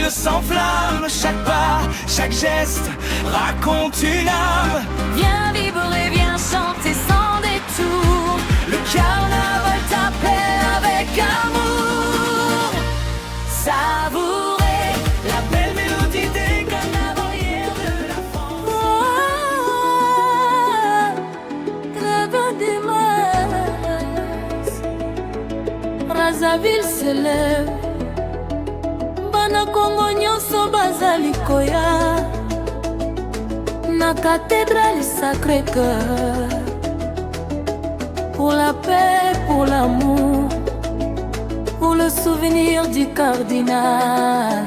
ville s'enflamme, chaque pas, chaque geste raconte une âme. Viens vibrer, et viens chanter sans détour. Le carnaval t'appelle avec amour. Savourer la belle mélodie des carnavalières de la France. Brazzaville se lève, bana Kongo nyonso bazali koya na cathédrale Sacré-Cœur, pour la paix, pour l'amour, pour le souvenir du cardinal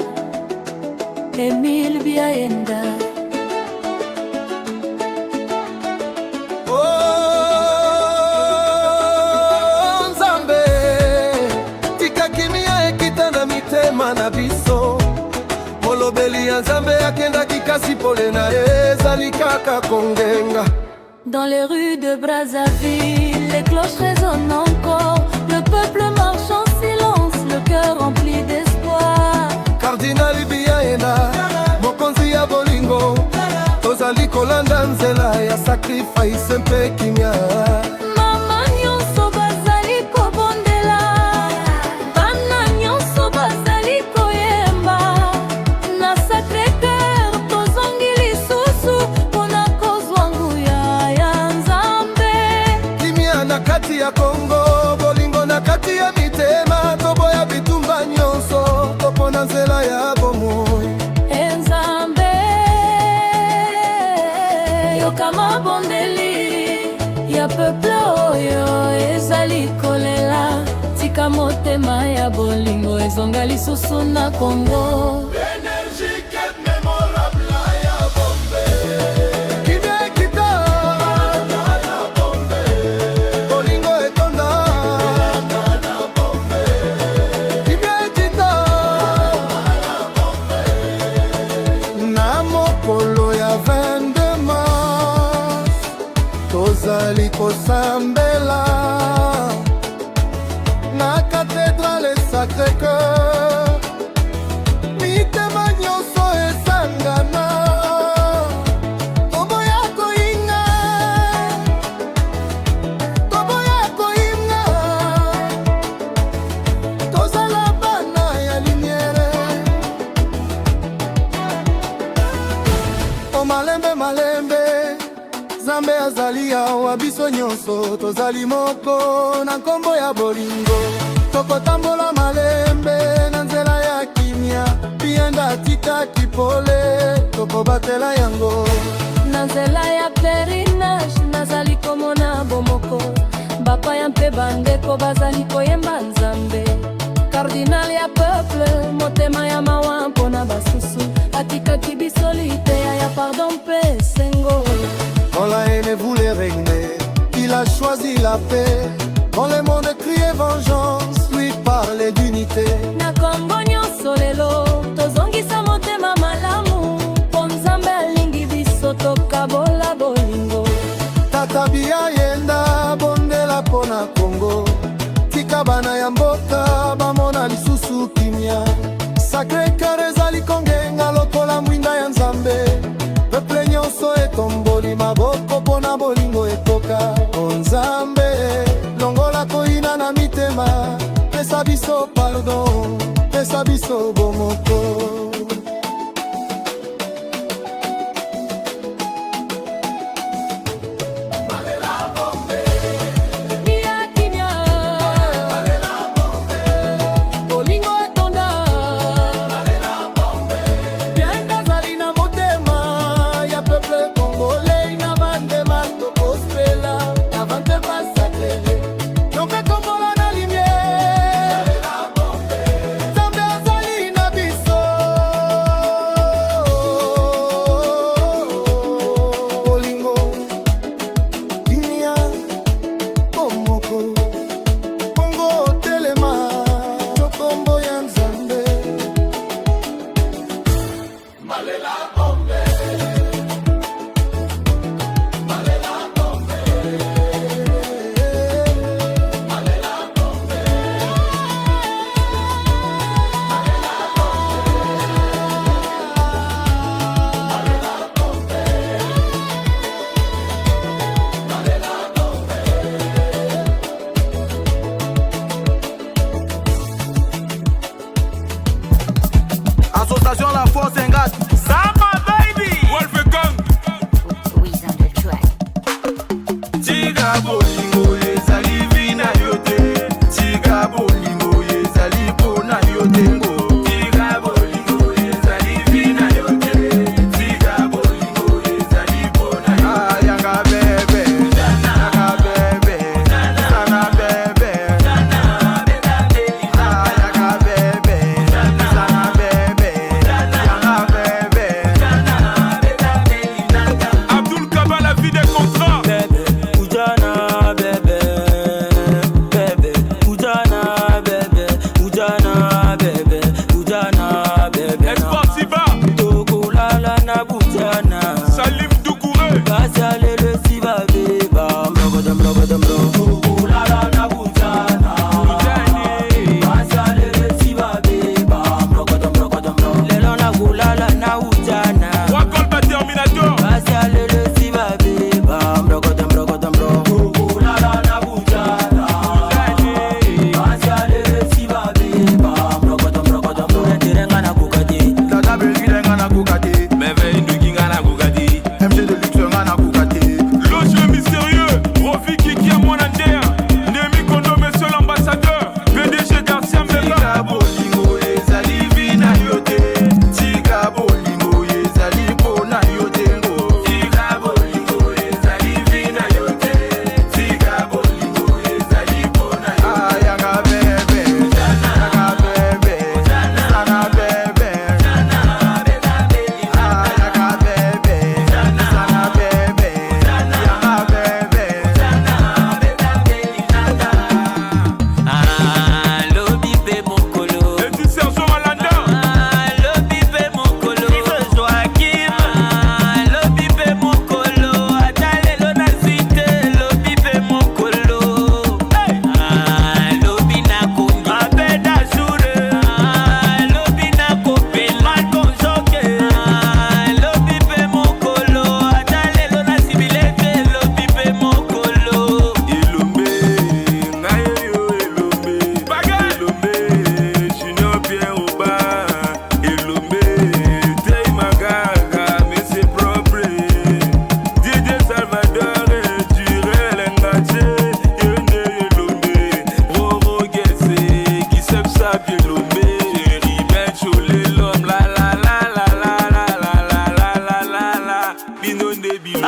Émile Biaenda. Na biso molobeli ya Nzambe akendaki kasi pole na ezali kaka kongenga. Dans les rues de Brazzaville, les cloches résonnent encore. Le peuple marche en silence, le cœur rempli d'espoir. Cardinal Biaenda, mokonzi ya bolingo, tozali kolanda nzela ya sacrifice mpe kimia. Ya Kongo, bolingo na kati ya mitema, toboya bitumba nyonso, topona nzela ya bomoi. Nzambe, yokama bondeli ya peuple oyo ezali kolela, tika motema ya bolingo ezonga lisusu na Kongo. Tozali kosambela na cathédrale Sacré-Cœur, mitema nyonso esangana, toboya koyinga, toboya koyinga, tozala bana ya lumière. O malembe malembe, Nzambe azali awa, biso nyonso tozali moko na nkombo ya bolingo. Tokotambola malembe na nzela ya kimia, Biaenda atikaki pole, tokobatela yango. Na nzela ya pèlerinage nazali komona bomoko, bapaya mpe bandeko bazali koyemba Nzambe. Cardinal ya peuple, motema ya mawa mpona basusu, atikaki biso liteya ya pardon mpe sengo. Quand la haine voulait régner, il a choisi la paix. Quand le monde criait vengeance, lui parlait d'unité. Na Kongo nyonso lelo, tozongisa motema malamu, po Nzambe alingi biso tokabola bolingo. Tata Biaenda bondela pona Kongo, tika bana ya mboka bamona lisusu kimia. Sacré-Cœur ezali kongenga lokola mwinda ya Nzambe. Peuple nyonso etomboli maboko pona bolingo ekoka. Nzambe longola koina na mitema, pesa biso pardon, pesa biso bomoko.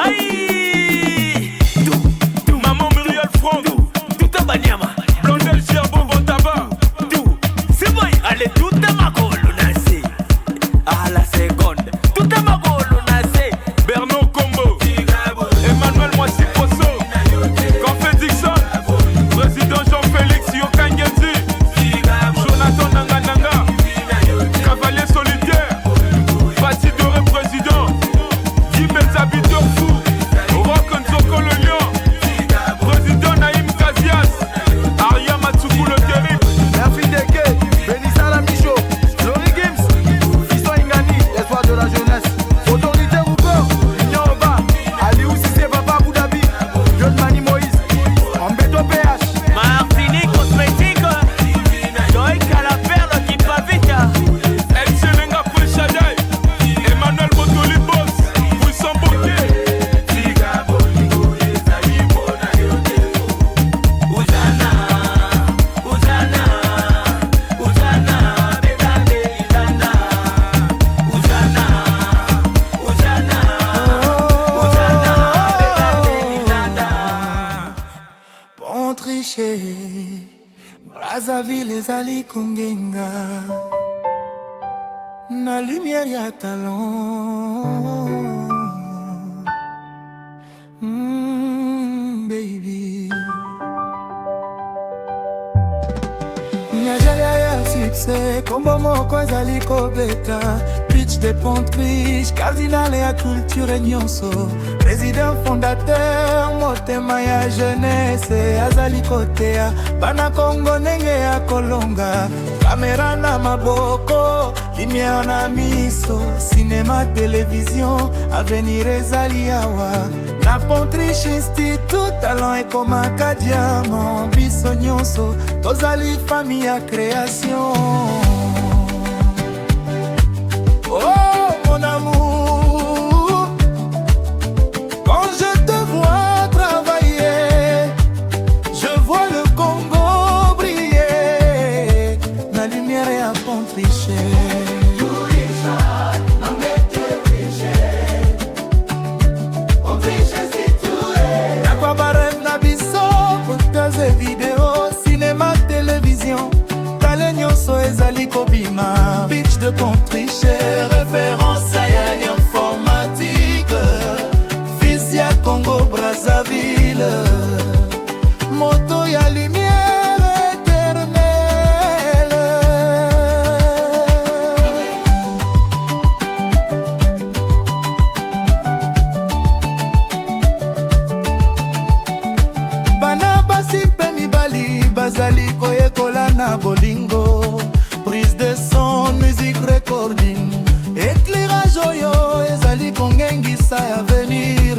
Aïe, tout, maman Muriel Franck, tout à Banyama, Blondel Gerbo bon tabac, tout, c'est bon, allez tout à ma colonne, à la seconde, tout à ma colonne, Bernard Combo, Emmanuel Moissi Posso, Confé Dixon, Président Jean-Félix Yokangenzi, Jonathan Nangananga, Cavalier Solitaire, Bati Doré Président, Guy Benzabitor Fou, Rock Nzoko le Lion, Président Naïm Kazias, Aria Matsoukou le Terrible, Merci Deke, Benissa la Michaud, Laurie Gims, Fiston Ingani, l'espoir de la jeunesse. Autorité Rouper, Union Oba, Aliou Sissé Papa Boudabi, John Mani Moïse, Ambeto PH. Martinique Cosmétique, Joy Calaperle qui va vite, El Selenga Prechadai, Emmanuel Botoli Boss, Puissant Bokeh, Ouzana, Ouzana, Ouzana, Bedade, Izana, Ouzana, Ouzana, Ouzana, Bedade, Izana. Bon tricher, Brazzaville ezali kungenga, na lumière ya talon. Baby, Niajalia ya succès, kombo moko ezali kobeta. Pitch de Pontriche, cardinal ya culture nyonso. Président fondateur, motema ya jeunesse. Azali kotea, bana Kongo ndenge ya kolonga. Kamera na maboko, lumière na miso. Cinéma, télévision, avenir ezali awa. Na Pontriche Institut, talent ekomaka diamant. Biso nyonso, tozali famille ya création. Oh mon amour, quand je te vois travailler, je vois le Congo briller. La lumière est à Pontriche. Nakwabarem na biso, podcast et vidéo, cinéma, télévision. Tale nyonso ezali kobima. Pitch de Pontriche, référence à informatique. Fils ya Congo Brazzaville, moto ya lumière éternelle. Bana basi mpe mibali bazali koyekola na bolingo. Prise de son, musique recording, éclairage oyo ezali kongengisa ya venir.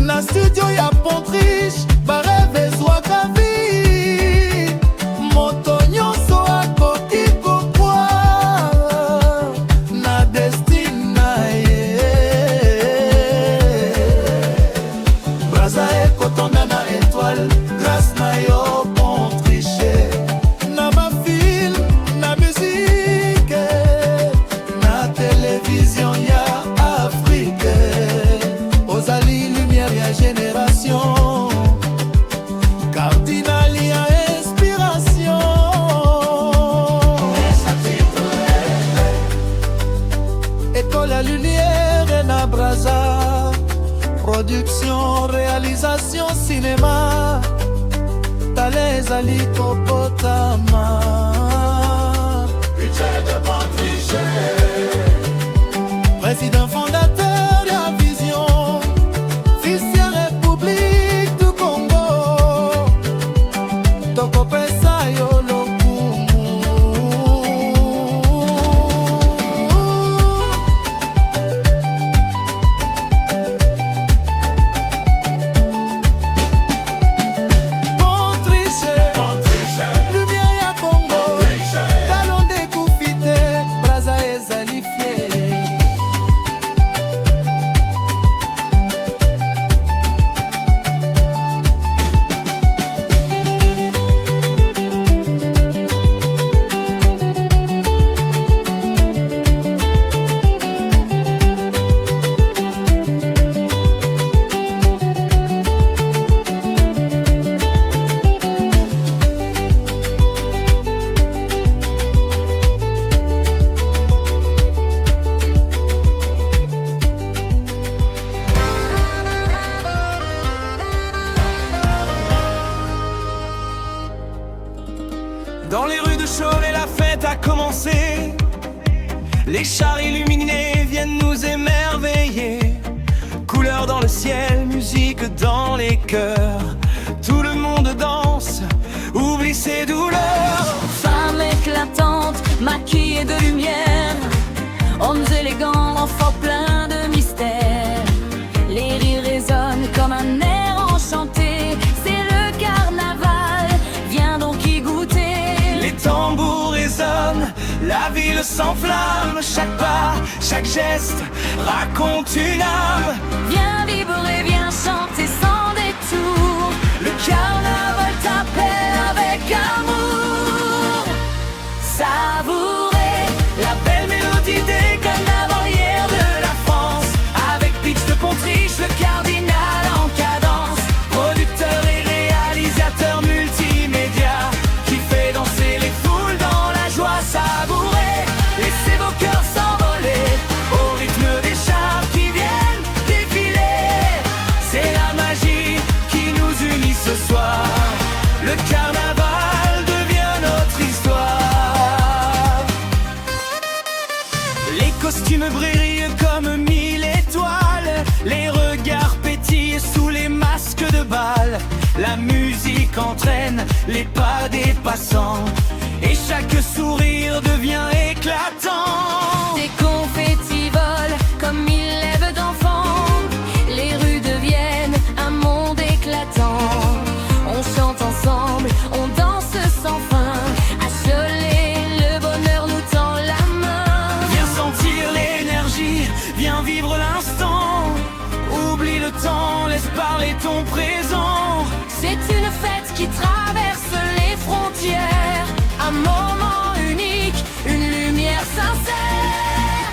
Na studio ya Pontriche, bareve ezwaka vi. Moto nyonso akoki kokwa na destine na ye. Braza ekotonda na étoile, grâce na yo Pontriche. Na ma film, na musique, na télévision ya Afrique. Ozali lumière ya génération, cardinal ya inspiration. École ya lumière na Brazza, production, réalisation, cinéma. Tale ezali kopotama. Président fondateur ya vision, fils ya République du Congo. Tokopesa yo lokumu. Pontriche, lumière ya Congo. Talon de Koufite, Braza ezali fier. Les chars illuminés viennent nous émerveiller. Couleurs dans le ciel, musique dans les cœurs. Tout le monde danse, oublie ses douleurs. Femmes éclatantes, maquillées de lumière, hommes élégants, enfants pleins de mystère. Les rires résonnent comme un air enchanté. C'est le carnaval, viens donc y goûter. Les tambours résonnent, la ville s'enflamme. Chaque pas, chaque geste raconte une âme. Viens vibrer, viens chanter sans détour. Le carnaval t'appelle avec amour. Savourer La belle mélodie des carnavalières de la France. Avec Pitch de Pontriche, le cardinal en cadence. Producteur et réalisateur multimédia qui fait danser les foules dans la joie. Savourer, laissez vos cœurs s'envoler au rythme des chars qui viennent défiler. C'est la magie qui nous unit ce soir. Le carnaval devient notre histoire. Les costumes brillent comme 1000 étoiles. Les regards pétillent sous les masques de bal. La musique entraîne les pas des passants. Et chaque sourire devient éclatant. des confettis volent comme 1000 lèvres d'enfants. Les rues deviennent un monde éclatant. On chante ensemble, on danse sans fin. À Cholet, le bonheur nous tend la main. Viens sentir l'énergie, viens vivre l'instant. Oublie le temps, laisse parler ton présent. C'est une fête qui traverse les frontières. Un moment unique, une lumière sincère.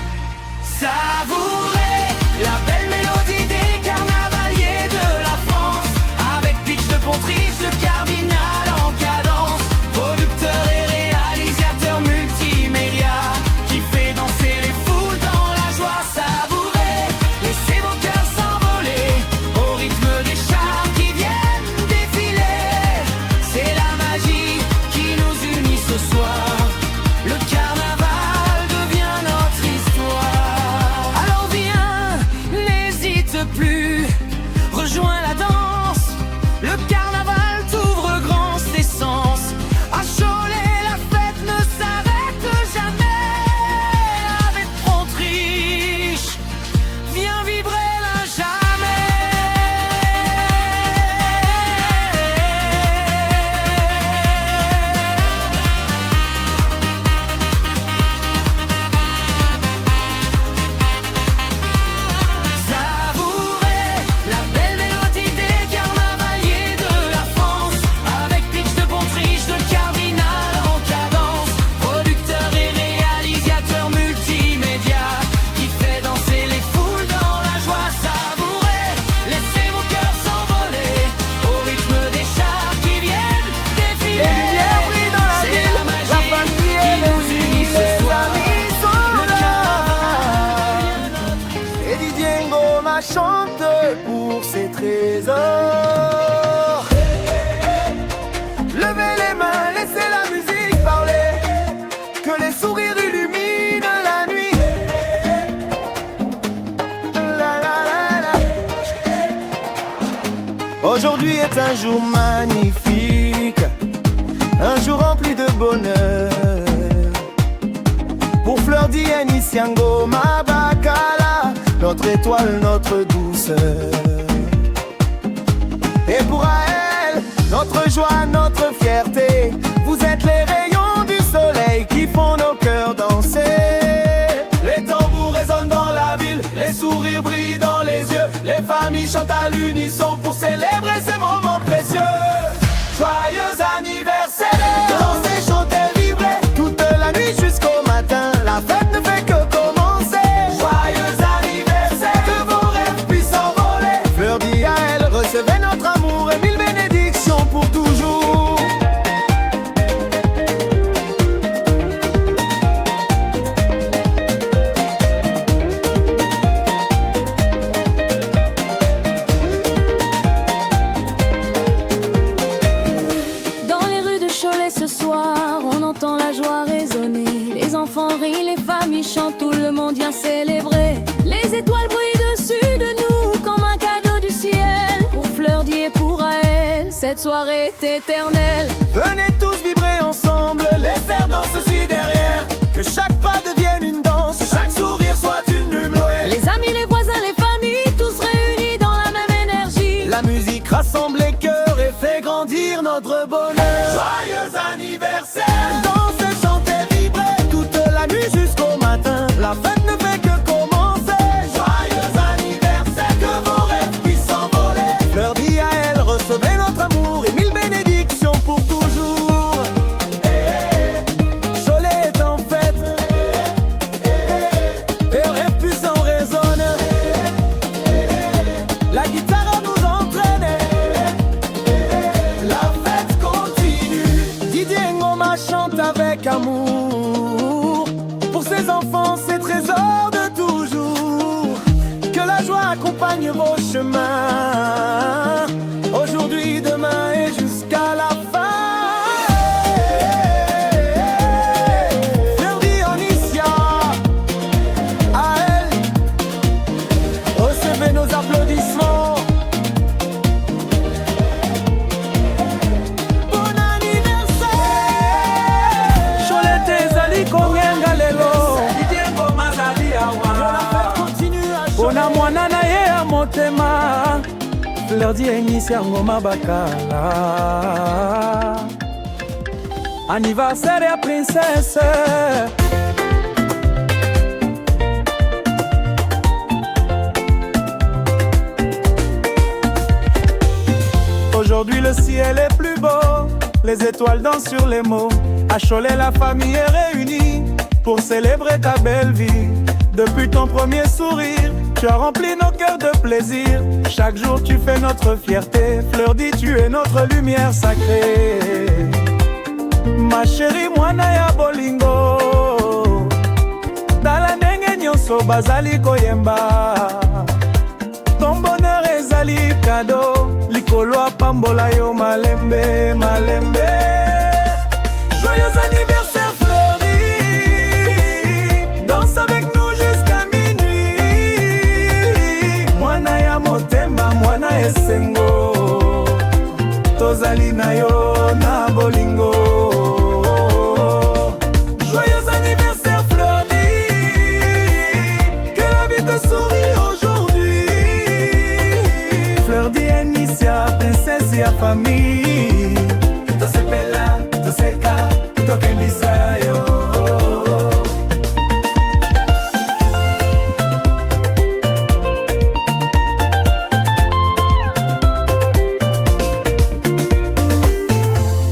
Savourer la belle mélodie des carnavaliers de la France. Avec Pitch de Pontriche, le cardinal en cadence. Producteur et réalisateur multimédia qui fait danser les foules dans la joie. Savourer, laissez vos cœurs s'envoler au rythme des chars qui viennent défiler. C'est la magie qui nous unit ce soir. Le carnaval devient notre histoire. Alors viens, n'hésite plus, Rejoins la danse, le carnaval t'ouvre grand ses sens. À Cholet, la fête ne s'arrête jamais. Avec Pontriche, viens vibrer la Savourer la belle mélodie des carnavaliers de la France. Avec Pitch de Pontriche, le cardinal en cadence. Producteur et réalisateur multimédia qui fait danser les foules dans la joie. Savourer, laissez vos cœurs s'envoler au rythme des chars qui viennent défiler. C'est la magie qui nous unit ce soir. Le carnaval devient notre Et Didier Ngoma chante pour ses trésors. Levez les mains, laissez la musique parler. Que les sourires illuminent la nuit. La, la, la, la. Aujourd'hui est un jour magnifique, un jour rempli de bonheur. Pour Fleur Diène, Isiango, Mabakala, notre étoile, notre douceur. Et pour Aël, notre joie, notre fierté. Vous êtes les rayons du soleil qui font nos cœurs danser. Les tambours résonnent dans la ville, les sourires brillent dans les yeux. Les familles chantent à l'unisson pour célébrer ces moments précieux. Joyeux anniversaire! Dansez, chantez, vibrez toute la nuit jusqu'au matin. La fête ne fait que commencer. Joyeux anniversaire! Que vos rêves puissent s'envoler. Fleur d'Iaël, recevez notre amour et mille bénédictions pour toujours. ce soir, on entend la joie résonner. Les enfants rient, les familles chantent. cette soirée est éternelle. Venez tous vibrer ensemble, les faire danser aussi derrière. Que chaque pas devienne une danse, chaque sourire soit une lune Noël. Les amis, les voisins, les familles, tous réunis dans la même énergie. La musique rassemble les cœurs et fait grandir notre bonheur. Joyeux anniversaire! Dansez, chantez, vibrez toute la nuit jusqu'au matin. La fête ne fait que commencer. Joyeux anniversaire, que vos rêves puissent s'envoler. Fleur dit à elle, recevez notre amour et mille bénédictions pour toujours. Cholet est en fête, et un rêve puissant résonne. La guitare nous entraîne, la fête continue. Didier Ngoma chante avec amour pour ses enfants, ses trésors de toujours. Que la joie accompagne vos chemins, aujourd'hui, demain et jusqu'à la fin. Fleur Dionysia, à elle, recevez nos applaudissements. Bon anniversaire! Cholet ezali kongenga lelo, Didier Ngoma zali la awa. fête continue à Pona mwana na ye ya motema, Fleur Dionysia Ngoma Bakala. Anniversaire ya princesse. Aujourd'hui le ciel est plus beau, les étoiles dansent sur les mots. À Cholet la famille est réunie pour célébrer ta belle vie. Depuis ton premier sourire, tu as rempli nos cœurs de plaisir. Chaque jour tu fais notre fierté. Fleur dit tu es notre lumière sacrée. Ma chérie mwana ya bolingo, tala ndenge nyonso bazali koyemba. Ton bonheur ezali cadeau, likolo apambola yo malembe, malembe. Joyeux anniversaire Fleury, danse avec nous jusqu'à minuit. Mwana ya motema, mwana esengo, tozali na yo na bolingo. Joyeux anniversaire Fleury, que la vie te sourit aujourd'hui. Fleur Dionysia, princesse ya famille. Tosepela, toseka, tokendisa yo.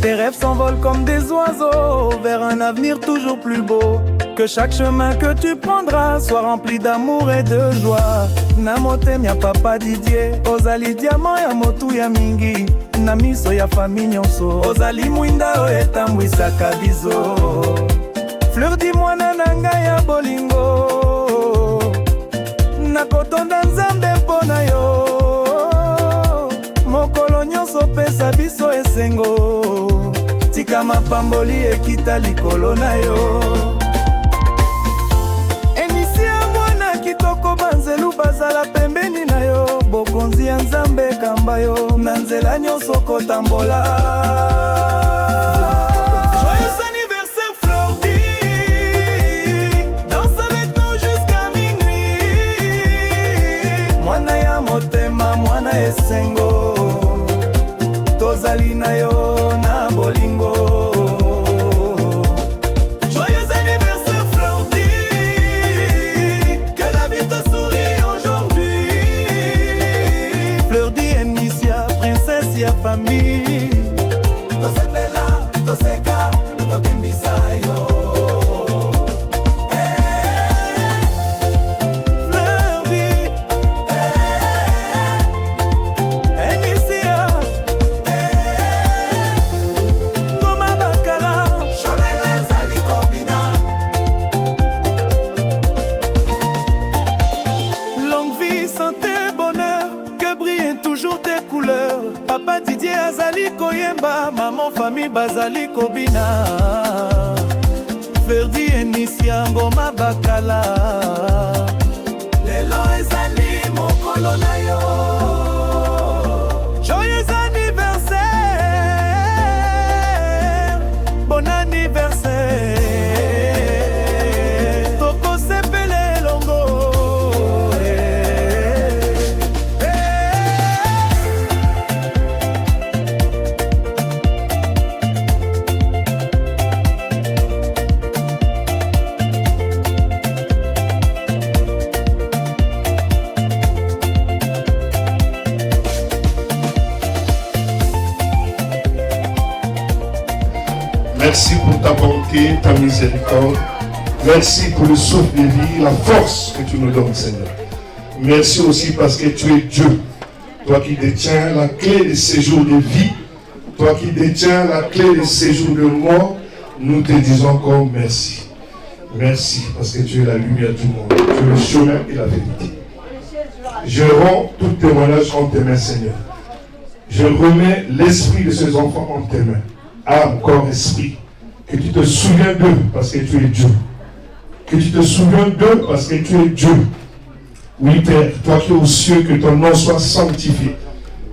Tes rêves s'envolent comme des oiseaux vers un avenir toujours plus beau. Que chaque chemin que tu prendras soit rempli d'amour et de joie. Na motema ya papa Didier, ozali diamant ya motu ya mingi. Na miso ya famille nyonso, ozali mwinda oyo etambwisaka biso. Fleur di mwana na ngai ya bolingo, nakotonda nzambe mpo na yo. Mokolo nyonso pesa biso esengo, tika mapamboli ekita likolo na yo. Emisia mwana kitoko banzelu bazala pembeni na yo. Bokonzi ya nzambe kamba yo, na nzela nyonso kotambola. Joyeux anniversaire Fleury, danse avec nous jusqu'à minuit. Mwana ya motema, mwana esengo, tozali na yo na bolingo. Joyeux anniversaire Fleury, que la vie te sourit aujourd'hui. Fleur Dionysia, princesse ya famille. Tosepela, toseka, tokendisa yo. Fleury, Dionysia, Ngoma Bakala. Cholet ezali kobina. Longue vie, santé, bonheur, que brillent toujours tes couleurs. Papa Didier azali koyemba, maman famille bazali kobina. Fleur Dionysia Ngoma Bakala. Lelo ezali mokolo na yo. Joyeux anniversaire Merci pour ta bonté, ta miséricorde. Merci pour le souffle de vie, la force que tu nous donnes, Seigneur. Merci aussi parce que tu es Dieu. Toi qui détiens la clé des séjours de vie, toi qui détiens la clé des séjours de mort, nous te disons encore merci. Merci parce que tu es la lumière du monde. Tu es le chemin et la vérité. Je rends tout témoignage en tes mains, Seigneur. Je remets l'esprit de ces enfants en tes mains. Âme, corps, esprit. Que tu te souviens d'eux parce que tu es Dieu. Que tu te souviens d'eux parce que tu es Dieu. Oui, Père, toi qui es aux cieux, que ton nom soit sanctifié.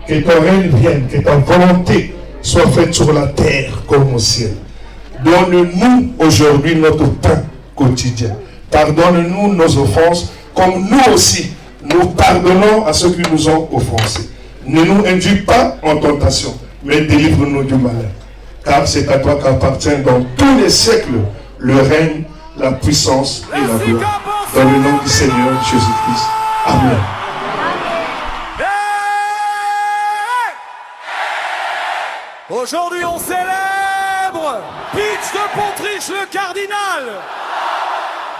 Que ton règne vienne, que ta volonté soit faite sur la terre comme au ciel. Donne-nous aujourd'hui notre pain quotidien. Pardonne-nous nos offenses, comme nous aussi, nous pardonnons à ceux qui nous ont offensés. Ne nous induis pas en tentation, mais délivre-nous du malin. Car c'est à toi qu'appartient dans tous les siècles le règne, la puissance et la gloire. Dans le nom du Seigneur Jésus-Christ. Amen. Aujourd'hui, on célèbre Pitch de Pontriche, le cardinal.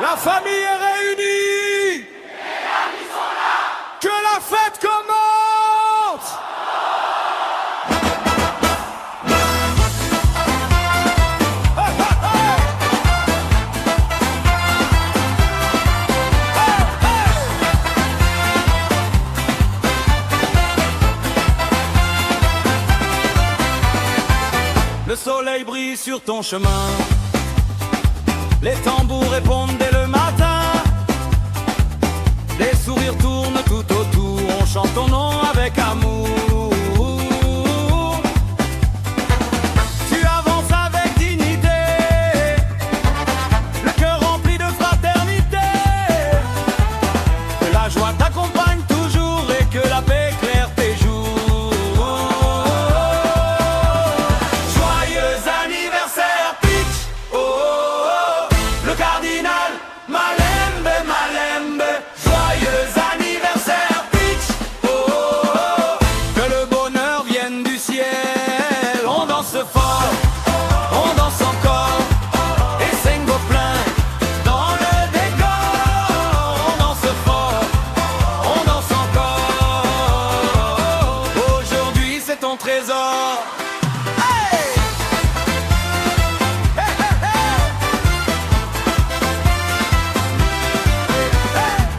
La famille est réunie. Les amis sont là. Que la fête commence. Le soleil brille sur ton chemin. Les tambours répondent dès le matin. Les sourires tournent tout autour. On chante ton nom avec amour. Tu avances avec dignité, le cœur rempli de fraternité. Que la joie t'accompagne toujours et que la paix éclaire tes jours. Joyeux anniversaire Pitch, oh, oh, oh, le cardinal Malembe, Malembe. Joyeux anniversaire Pitch, oh, oh, oh, que le bonheur vienne du ciel. On danse fort, on danse encore, et Sengo plein dans le décor. On danse fort, on danse encore. Aujourd'hui c'est ton trésor. Hey! Hey, hey, hey! Hey, hey!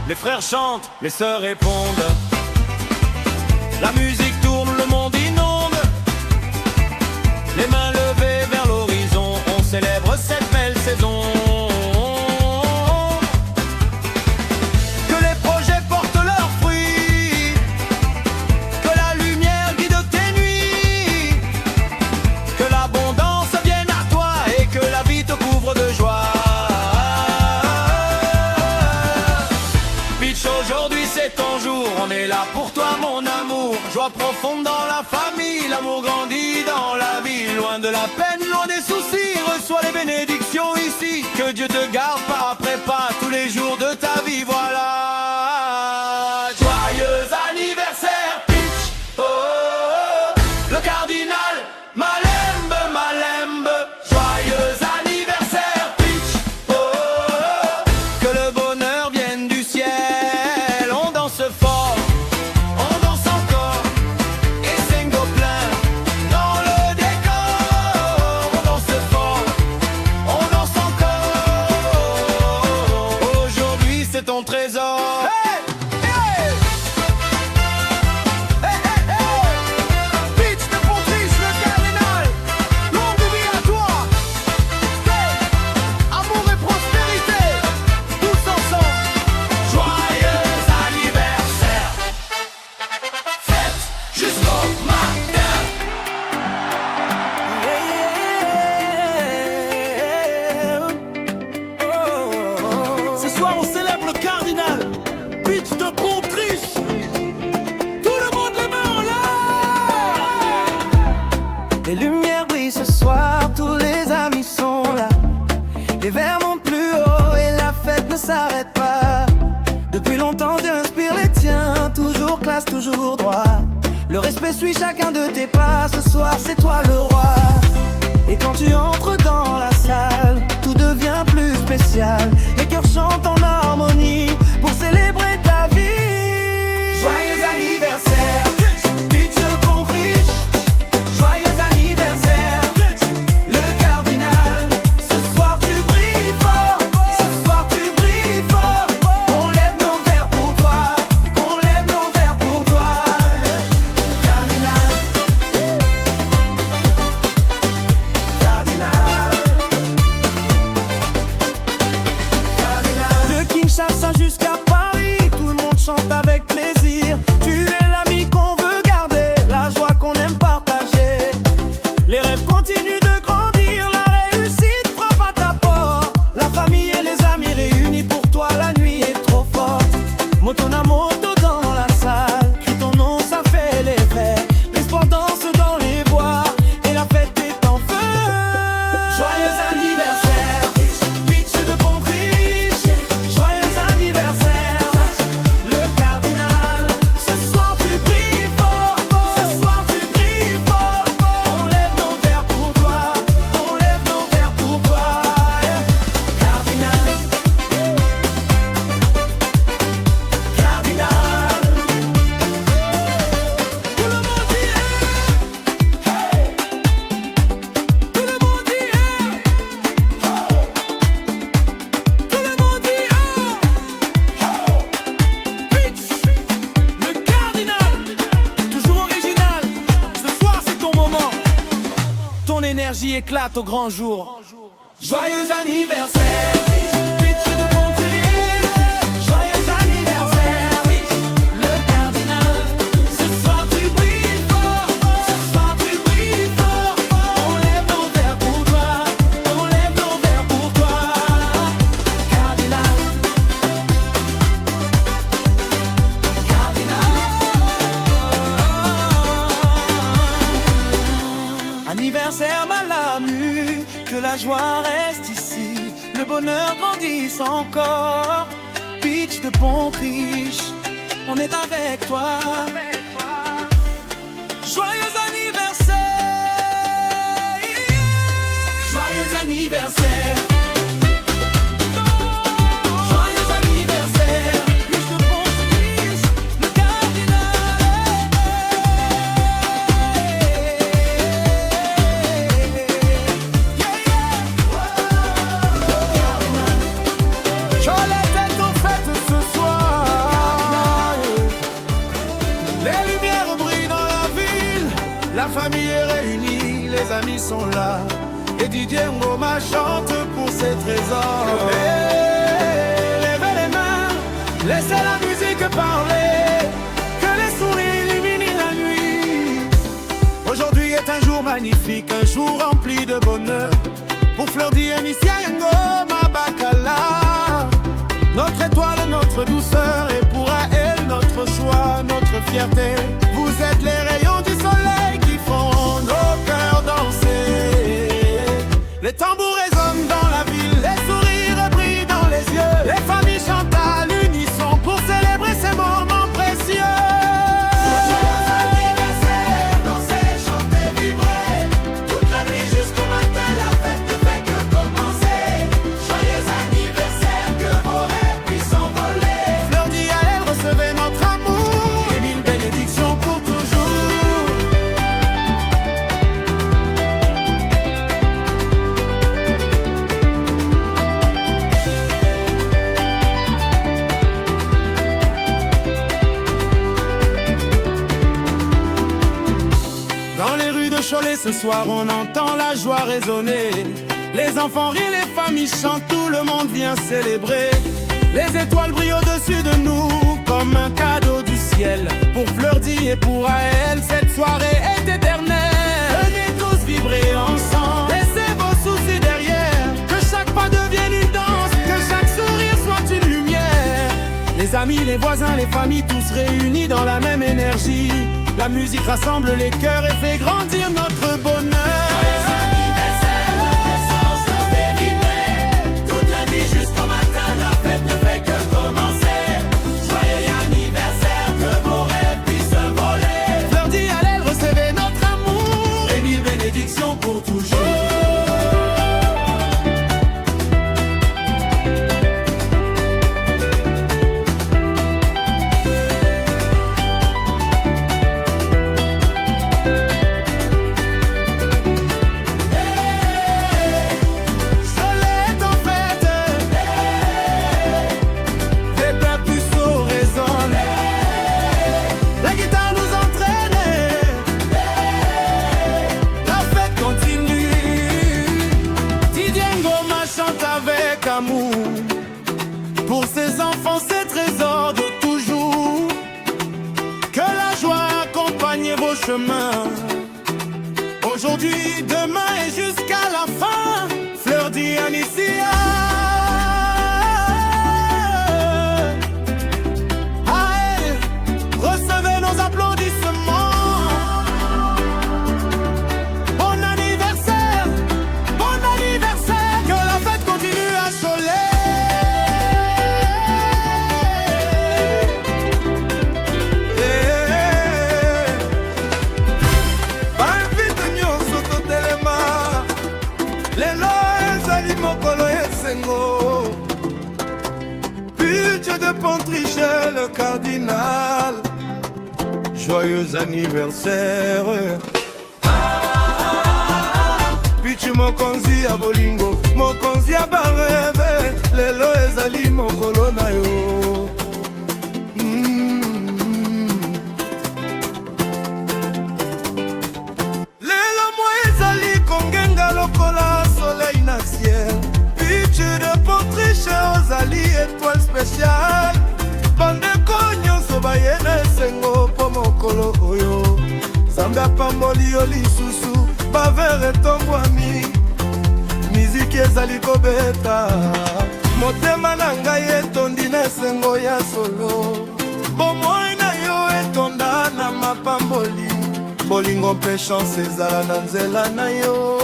Les frères chantent, les sœurs répondent. La musique tourne, le monde inonde. Les mains levées vers l'horizon, on célèbre cette belle saison. Que les projets portent leurs fruits, que la lumière guide tes nuits, que l'abondance vienne à toi et que la vie te couvre de joie. Pitch, aujourd'hui c'est ton jour, on est là pour toi mon amour. Joie profonde dans la famille, l'amour grandit dans la vie. Loin de la peine, loin des soucis, reçois les bénédictions ici. Que Dieu te garde pas après pas tous les jours de ta vie, voilà. Joyeux anniversaire Pitch, oh, oh, oh, le cardinal Malembe, Malembe. Joyeux anniversaire Pitch, oh, oh, oh, que le bonheur vienne du ciel. On danse fort, on danse encore, et Sengo plein dans le décor. On danse fort, on danse encore. Aujourd'hui c'est ton trésor. Hey, hey! Hey, hey, hey! Pitch de Pontriche, le cardinal. Longue vie à toi. Paix, amour et prospérité, tous ensemble. Joyeux anniversaire. Fête jusqu'au matin. Ce soir on célèbre le cardinal Pitch de Pontriche. Tout le monde les mains en l'air. Les lumières brillent ce soir, tous les amis sont là. Les verres montent plus haut et la fête ne s'arrête pas. Depuis longtemps Dieu inspire les tiens. place toujours droit. Le respect suit chacun de tes pas. Ce soir c'est toi le roi. Et quand tu entres dans la salle, tout devient plus spécial. Les cœurs chantent en harmonie pour célébrer ta vie. Joyeux anniversaire, Pitch de Pontriche. Joyeux anniversaire, le cardinal. Ce soir tu brilles fort, ce soir tu brilles fort. On lève nos verres pour toi, on lève nos verres pour toi. Cardinal, de Kinshasa jusqu'à Paris, tout le monde chante avec plaisir. Tu es l'ami qu'on veut garder, la joie qu'on aime partager. Les rêves continuent de grandir, la réussite frappe à ta porte. La famille et les amis réunis pour toi, la nuit est trop forte. Moto na moto dans la salle, crie ton nom, ça fait l'effet. L'espoir danse dans les bois et la fête est en feu. Joyeux anniversaire, Pitch de Pontriche. Joyeux anniversaire, le cardinal. Ce soir tu brilles fort, ce soir tu brilles fort. On lève nos verres pour toi, on lève nos verres pour toi. Cardinal, cardinal. Tout le monde dit hey. Tout le monde dit hey. Tout le monde dit Pitch, le cardinal, toujours original. Ce soir c'est ton moment. Ton énergie éclate au grand jour. Joyeux anniversaire, Pitch de Pontriche. Joyeux anniversaire, le cardinal. Ce soir tu brilles fort, ce soir tu brilles fort. On lève nos verres pour toi, on lève nos verres pour toi. Cardinal, cardinal. Anniversaire Malamu, que la joie reste ici, le bonheur grandisse encore. Pitch de Pontriche, on est avec toi. Joyeux anniversaire, joyeux anniversaire. Joyeux anniversaire, Pitch de Pontriche, le cardinal. Cholet est en fête ce soir. Les lumières brillent dans la ville, la famille est réunie, les amis sont là. Et Didier Ngoma chante pour ses trésors. Levez les mains, laissez la musique parler, que les sourires illuminent la nuit. Aujourd'hui est un jour magnifique, un jour rempli de bonheur. Pour Fleurdi et Missia Ngoma Bakala, notre étoile, notre douceur, et pour elle, notre joie, notre fierté. Vous êtes les rayons du soleil qui font nos cœurs danser. Les tambours résonnent dans la ville, les sourires brillent dans les yeux. Les familles chantent à l'unisson pour célébrer ces moments précieux. Joyeux anniversaire, danser, chanter, vibrer. Toute la nuit jusqu'au matin, la fête ne fait que commencer. Joyeux anniversaire, que vos rêves puissent s'envoler. Fleurdi à elle, recevez notre amour et mille bénédictions pour toujours. Dans les rues de Cholet ce soir on entend la joie résonner. Les enfants rient, les familles chantent, tout le monde vient célébrer. Les étoiles brillent au-dessus de nous comme un cadeau du ciel. Pour Fleurdi et pour Aël, cette soirée est éternelle. Venez tous vibrer ensemble, laissez vos soucis derrière. Que chaque pas devienne une danse, que chaque sourire soit une lumière. Les amis, les voisins, les familles, tous réunis dans la même énergie. La musique rassemble les cœurs et fait grandir notre bonheur. Joyeux anniversaire, la naissance nous fait vibrer. Toute la nuit jusqu'au matin, la fête ne fait que commencer. Joyeux anniversaire, que vos rêves aujourd'hui, demain et jusqu'à la fin. Fleur d'Anicia. Recevez nos applaudissements. Bon anniversaire, que la fête continue à Cholet. Bainvite nyonso totelema, lelo ezali mokolo esengo. Budget de Pontriche, le cardinal. Joyeux anniversaire. Pichu mokonzi ya bolingo, mokonzi ya bareve, lelo ezali mokolo na yo. Lelo mo ezali kongenga lokola soleil na ciel. Pichu de Pontriche ozali étoile spéciale. Bandeko nyonso bayene sengo po mokolo oyo. Zambe apamboli yo lisusu, bavere tombwami. Miziki ezali kobeta, motema na ngai etondi na esengo ya solo. Bomoi na yo etonda na mapamboli, bolingo mpe chance ezala na nzela na yo.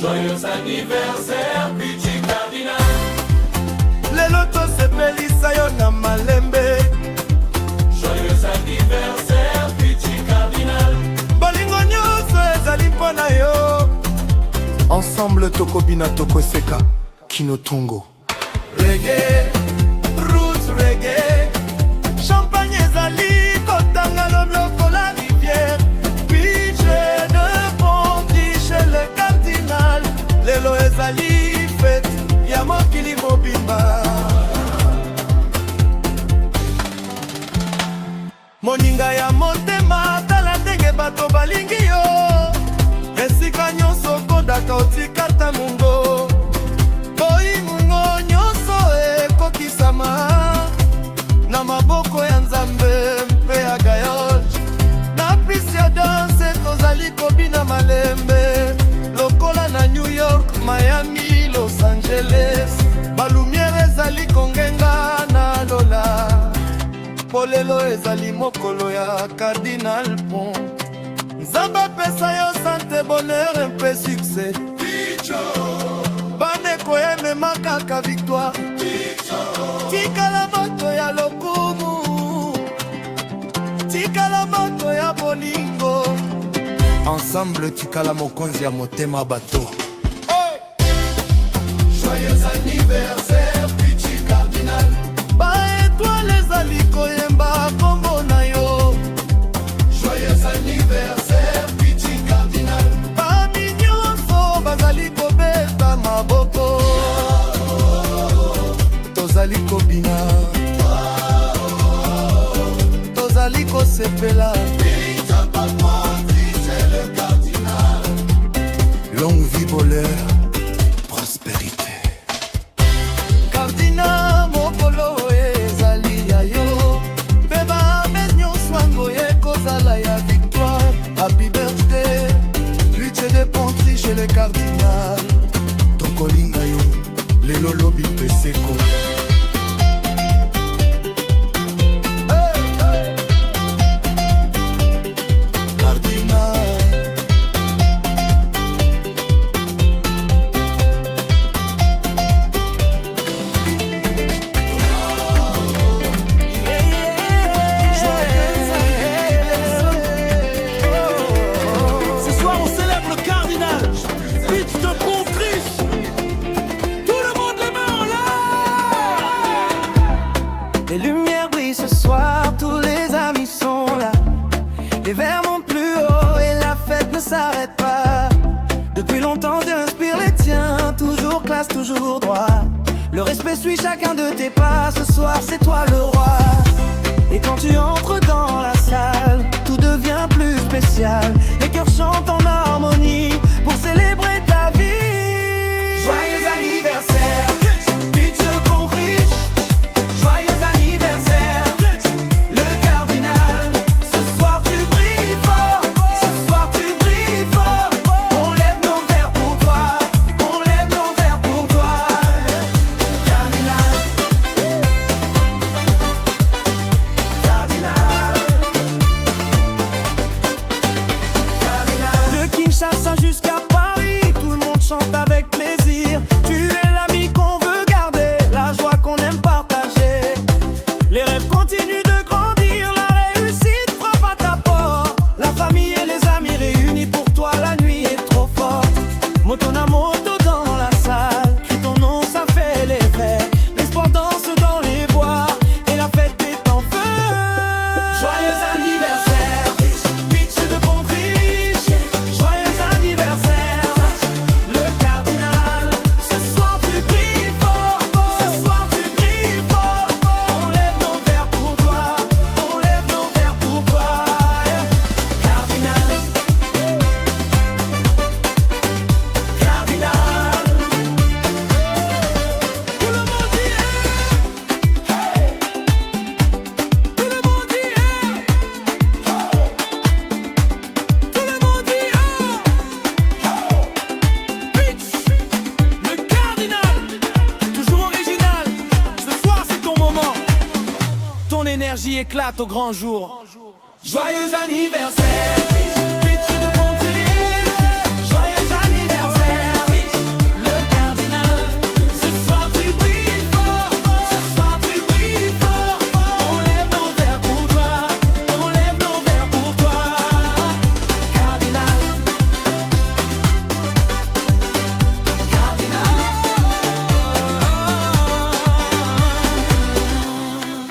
Joyeux anniversaire, Pichi Cardinal. Lelo tosepelisa yo na malembe. Joyeux anniversaire, Pichi Cardinal. Bolingo nyonso ezali mpona yo. Ensemble tokobina tokoseka Kino Tongo. Reggae, roots reggae. Champagne ezali kotanga loblo la rivière. Piche de Pontriche le cardinal. Lelo ezali fête ya mokili mobimba. Moninga ya motema tala ndenge bato balingi yo. Esika nyonso kodaka otikata mungo. Boyimungo nyonso ekokisama na maboko ya Nzambe mpe ya gayol. Na pisi ya danse tozali kobina malembe. Lokola na New York, Miami, Los Angeles. Balumiere ezali kongenga na lola. Polelo ezali mokolo ya Cardinal Pont. Nzambe pesa yo santé, bonheur mpe succès. Picho bandeko emema kaka victoire. Picho tikala moto ya lokumu, tikala moto ya bolingo. Ensemble tikala mokonzi ya motema bato. Joyeux anniversaire, Pichi Cardinal. Ba étoile ezali koyemba kombo na yo. Joyeux anniversaire, Pichi Cardinal. Ba minyonso bazali kobeta maboko. Tozali kobina, tozali kosepela. Longue vie, bonheur, prospérité. Cardinal mokolo ezali ya yo. Beba menyo swango ekozala ya victoire. Happy birthday, Pichi de Pontriche le cardinal. Tokolinga yo, lelo lobi peseko. Les lumières brillent ce soir, tous les amis sont là. Les verres montent plus haut et la fête ne s'arrête pas. Depuis longtemps j'inspire les tiens, toujours classe, toujours droit. Le respect suit chacun de tes pas, ce soir c'est toi le roi. Et quand tu entres dans la salle, tout devient plus spécial. Les cœurs chantent en harmonie pour célébrer ta vie. Joyeux anniversaire, Pichi Pontriche. Joyeux anniversaire, le cardinal. Ce soir tu brilles fort, ce soir tu brilles. chante avec plaisir. Tu es l'ami qu'on veut garder, la joie qu'on aime partager. Les rêves continuent de grandir, la réussite frappe à ta porte. La famille et les amis réunis pour toi, la nuit est trop forte. Moto na moto dans la salle, crie ton nom, ça fait l'effet. L'espoir danse dans les bois et la fête est en feu. Joyeux anniversaire, Pitch de Pontriche. Joyeux anniversaire, le cardinal. Ce soir tu brilles fort, ce soir tu brilles fort. On lève nos verres pour toi, on lève nos verres pour toi. Cardinal, cardinal. Tout le monde y est. Tout le monde y est. Tout le monde y est. Pitch, le cardinal, toujours original. Ce soir c'est ton moment. Ton énergie éclate au grand jour. Joyeux anniversaire, Pitch de Pontriche. Joyeux anniversaire, le cardinal. Ce soir tu brilles fort, ce soir tu brilles fort. On lève nos verres pour toi, on lève nos verres pour toi. Cardinal, cardinal.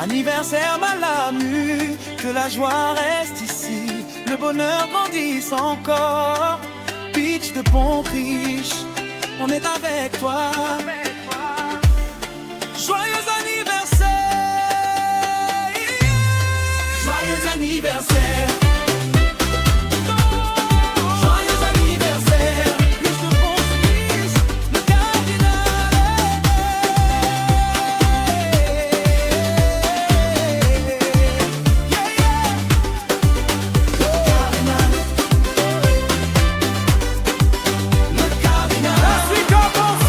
Anniversaire Malamu, que la joie reste ici, le bonheur grandisse encore. Pitch de Pontriche, on est avec toi. Joyeux anniversaire, joyeux anniversaire. Joyeux anniversaire, Pitch de Pontriche, le cardinal. Yeah, yeah. Cardinal, le cardinal. Ainsi commence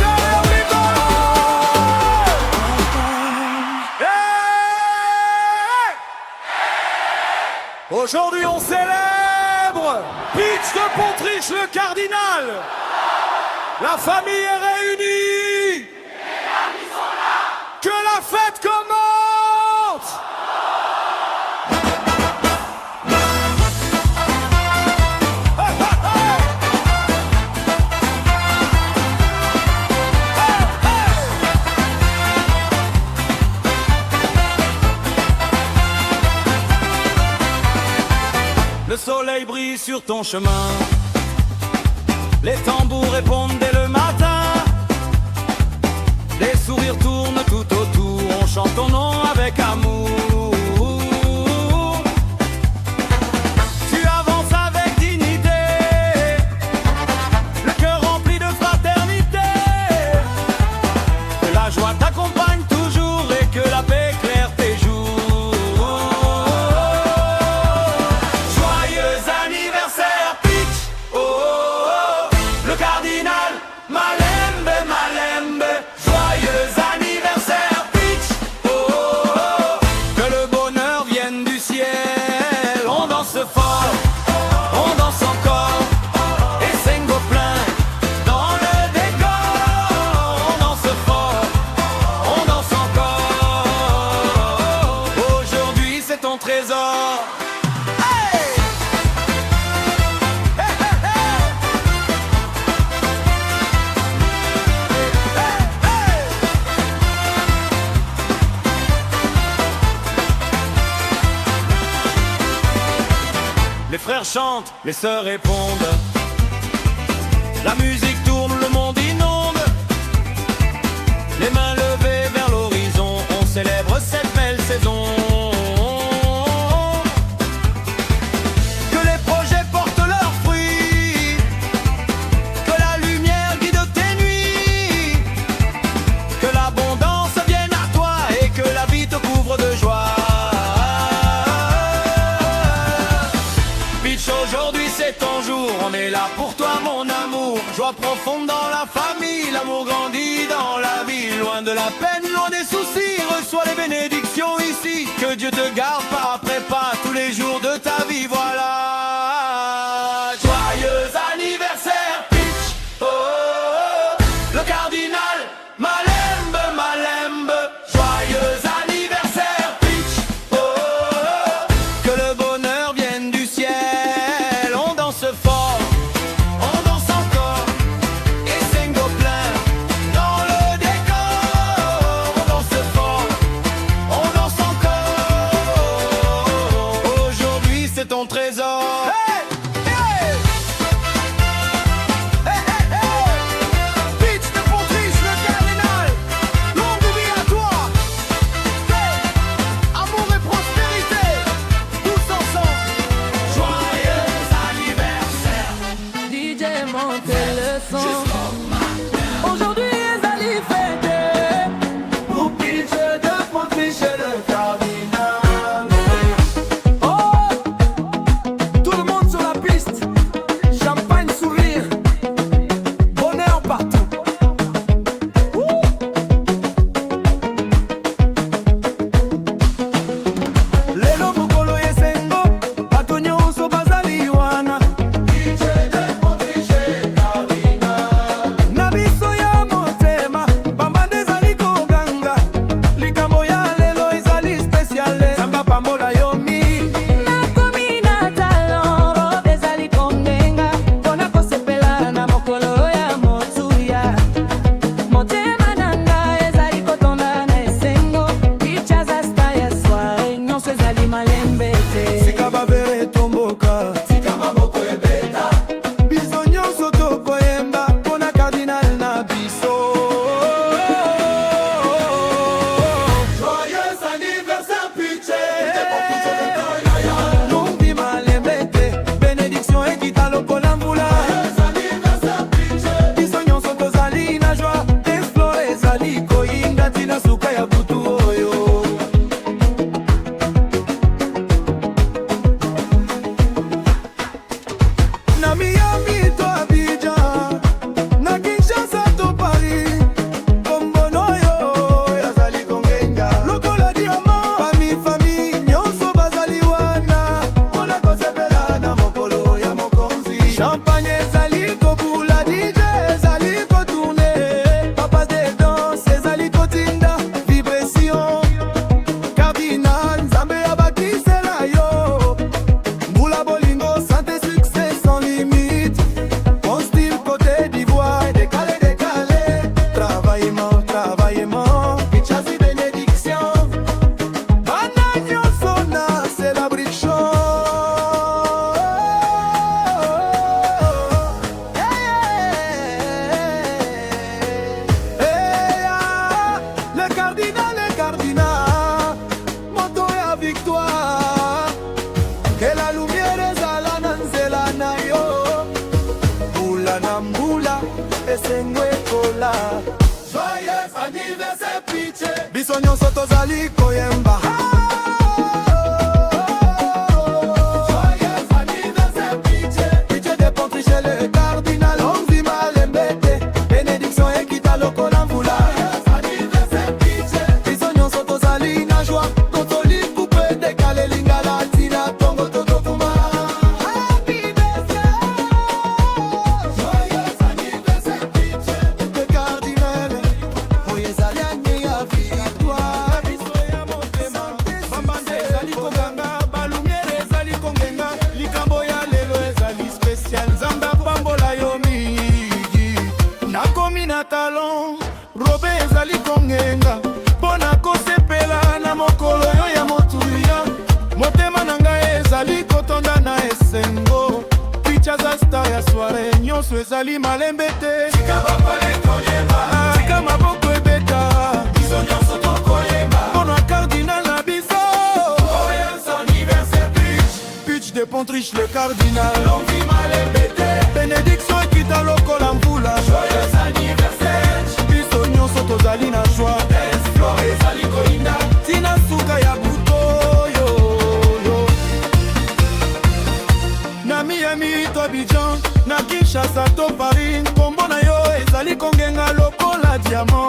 Aujourd'hui on célèbre Pitch de Pontriche, le cardinal. La famille est réunie. Que la fête commence. Le soleil brille sur ton chemin. Les tambours répondent dès le matin. Les sourires tournent tout autour. On chante ton nom avec amour. Tu avances avec dignité, le cœur rempli de fraternité. Que la joie t'accompagne toujours et que la paix éclaire tes jours. Joyeux anniversaire, Pitch, oh, oh, oh, le cardinal, Malembe, Malembe. Joyeux anniversaire, Pitch, oh, oh, oh, que le bonheur vienne du ciel. On danse fort, on danse encore, et Sengo plein dans le décor. On danse fort, on danse encore. Aujourd'hui c'est ton trésor. Hey! Hey, hey, hey! Hey, hey! Les frères chantent, les sœurs répondent. La musique tourne, le monde inonde. Les mains levées vers l'horizon, on célèbre cette belle saison. Que les projets portent leurs fruits, que la lumière guide tes nuits, que l'abondance vienne à toi et que la vie te couvre de joie. Pitch, aujourd'hui c'est ton jour, on est là pour toi mon amour. Joie profonde dans la famille, l'amour grandit dans la vie. Loin de la peine, loin des soucis, reçois les bénédictions ici. Que Dieu te garde pas après pas tous les jours de ta vie, voilà. Joyeux anniversaire, Pitch, oh, oh, oh. les leçons. Aujourd'hui, ezali fête Pour pitch de Pontriche chez le cardinal. Oh, tout le monde sur la piste. Champagne, sourire, bonheur partout. Lelo mokolo esengo bato nyonso bazali wana. Na biso ya motema bambanda ezali koganga. Likambo ya lelo ezali spesiale. Zamba pambola yo mingi. Nakomi na talent, robe ezali kongenga. Mpona kosepela na mokolo ya motuya. Motema na ngai ezali kotonda na esengo. Picha za star ya soirée, nyonso ezali malembe te. Sika babere etomboka. Biso nyonso tokoyemba mpona cardinal na biso. Joyeux anniversaire Pitche. Lumbi malembe te, bénédiction ekita lokola mbula. Biso nyonso tozali na joie, eflore ezali koyinga tina suka ya butu oyo. Na Miami to Abidjan, na Kinshasa to Paris, kombono yo yazali kongenga. Lokola diamant, famille nyonso bazali wana, mpona kosepela na mokolo ya mokonzi. Champagne ezali kobula, DJ ezali kotourne, papa de danse ezali kotinda, vibration. Cardinal Nzambe abakisela yo, mbula bolingo, santé, succès sans limite. Mon style côté d'ivoire, décalé, travaillement, Pichasi bénédiction. Bana nyonso na célébration. Le cardinal, moto ya victoire. Que la lumière ezala na nzela na yo. Mbula na mbula esengo ekola. Joyeux anniversaire Pitche. Biso nyonso tozali koyemba. Joyeux anniversaire Pitche. Pitche de Pontriche le cardinal. Onzi malembe te, bénédiction ekita lokola mbula. Anniversaire Pitche. Biso nyonso tozali na joie, totoli coupe décalé lingala tina tongo totokuma. Happy birthday, Joyeux anniversaire Pitche. le cardinal. Oyo ezali année ya victoire. Biso ya motema, bambanda ezali koganga, balumiere ezali kongenga. Likambo ya lelo ezali spécial. Nzambe apambola yo mingi. Nakomi na talent, robe ezali kongenga. Mpona kosepela na mokolo yo ya motuya. Motema na ngai ezali kotonda na esengo. Picha za star ya soirée, nyonso ezali malembe te. Tika maboko ebeta. Mpona cardinal na biso. Pitch de Pontriche le cardinal. Bénédiction ekita lokola mbula. Biso nyonso tozali na joie. Tina suka ya buto yo. Na Miami to Abidjan, na Kinshasa to Paris, kombo na yo ezali kongenga lokola diamant.